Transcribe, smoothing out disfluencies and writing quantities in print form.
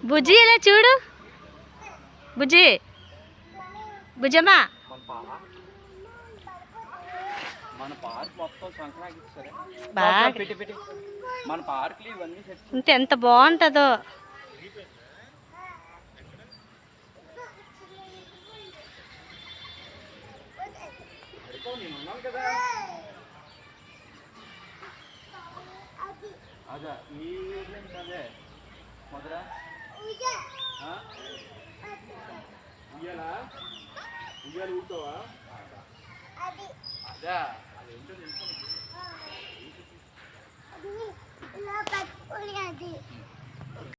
బుజ్జి ఇలా చూడు, బుజ్జి బుజ్జమ్మా. మన పార్క్ మొత్తం సంక్రాంతి బాగా మన పార్క్లు ఇవన్నీ ఇంత ఎంత బాగుంటుందో. కదా అదా ఈ అదే మొదరా ఉయ్యాలా ఉయ్యాలు ఊరుకోవా అదా అదేంటో తెలుసు.